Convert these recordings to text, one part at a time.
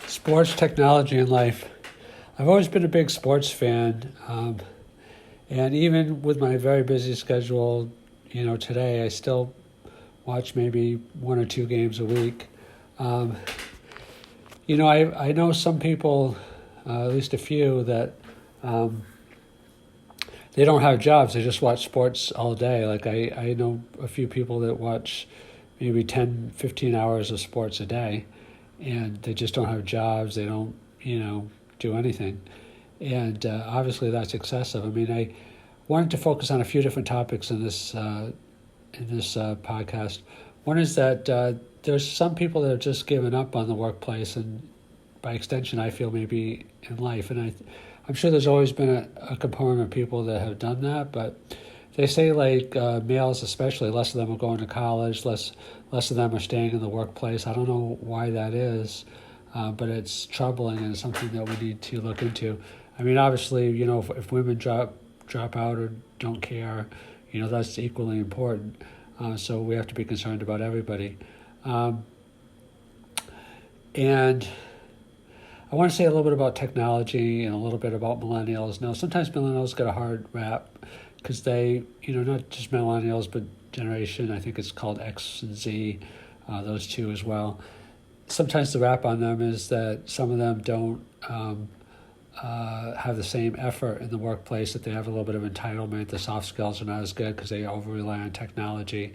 Sports, technology, and life. I've always been a big sports fan, and even with my very busy schedule, today I still watch maybe one or two games a week. I know some people, at least a few, that they don't have jobs. They just watch sports all day. Like I know a few people that watch maybe 10, 15 hours of sports a day, and they just don't have jobs. They don't, do anything. And obviously that's excessive. I mean, I wanted to focus on a few different topics in this podcast. One is that there's some people that have just given up on the workplace, and by extension, I feel maybe in life. And I'm sure there's always been a component of people that have done that, but they say males especially, less of them are going to college, less of them are staying in the workplace. I don't know why that is, but it's troubling and it's something that we need to look into. I mean, obviously, if women drop out or don't care, that's equally important. So we have to be concerned about everybody. And I want to say a little bit about technology and a little bit about millennials. Now, sometimes millennials get a hard rap because they, not just millennials, but generation, I think it's called X and Z, those two as well. Sometimes the rap on them is that some of them don't have the same effort in the workplace, that they have a little bit of entitlement. The soft skills are not as good because they over-rely on technology.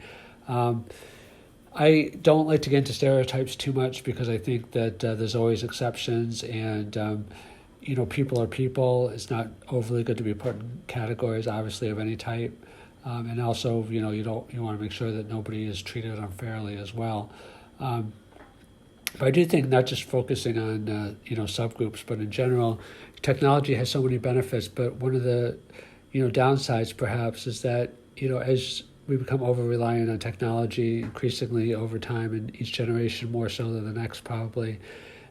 I don't like to get into stereotypes too much because I think that there's always exceptions, and people are people. It's not overly good to be put in categories, obviously, of any type. And also, you want to make sure that nobody is treated unfairly as well. But I do think not just focusing on subgroups, but in general, technology has so many benefits. But one of the downsides perhaps is that as we become over reliant on technology increasingly over time, and each generation more so than the next probably,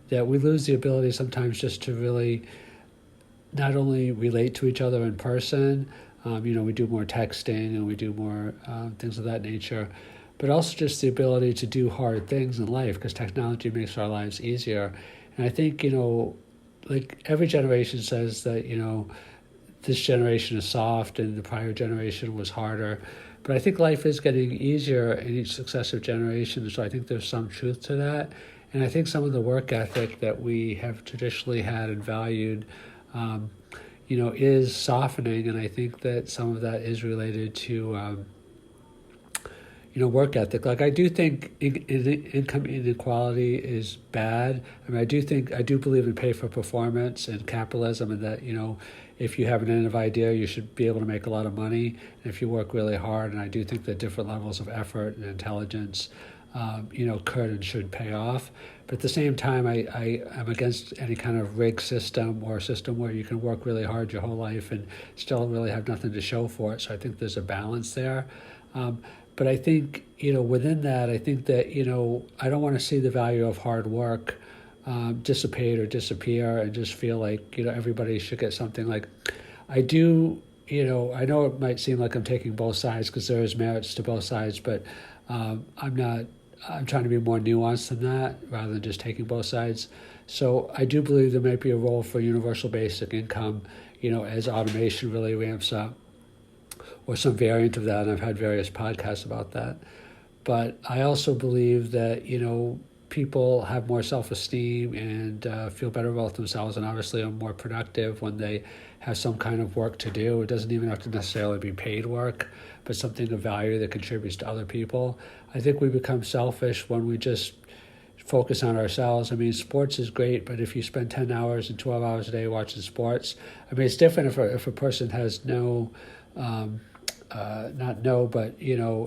that we lose the ability sometimes just to really not only relate to each other in person. We do more texting and we do more things of that nature, but also just the ability to do hard things in life because technology makes our lives easier. And I think, every generation says that, this generation is soft and the prior generation was harder. But I think life is getting easier in each successive generation, so I think there's some truth to that. And I think some of the work ethic that we have traditionally had and valued, is softening, and I think that some of that is related to work ethic. Like I do think income inequality is bad. I mean, I do believe in pay for performance and capitalism, and that if you have an innovative idea, you should be able to make a lot of money. And if you work really hard, and I do think that different levels of effort and intelligence, could and should pay off. But at the same time, I am against any kind of rigged system or a system where you can work really hard your whole life and still really have nothing to show for it. So I think there's a balance there. But I think, within that, I think that, I don't want to see the value of hard work dissipate or disappear and just feel like, everybody should get something. Like I do, I know it might seem like I'm taking both sides because there is merits to both sides, but I'm trying to be more nuanced than that rather than just taking both sides. So I do believe there might be a role for universal basic income, as automation really ramps up, or some variant of that, and I've had various podcasts about that. But I also believe that, people have more self-esteem and feel better about themselves, and obviously are more productive when they have some kind of work to do. It doesn't even have to necessarily be paid work, but something of value that contributes to other people. I think we become selfish when we just focus on ourselves. I mean, sports is great, but if you spend 10 hours and 12 hours a day watching sports, I mean, it's different if a person has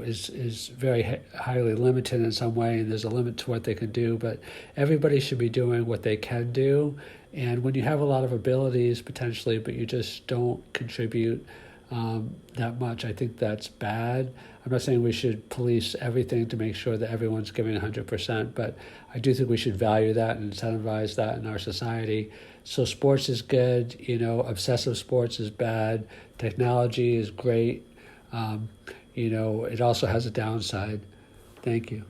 is very highly limited in some way, and there's a limit to what they can do, but everybody should be doing what they can do. And when you have a lot of abilities potentially, but you just don't contribute that much, I think that's bad. I'm not saying we should police everything to make sure that everyone's giving 100%, but I do think we should value that and incentivize that in our society. So sports is good, obsessive sports is bad, technology is great. It also has a downside. Thank you.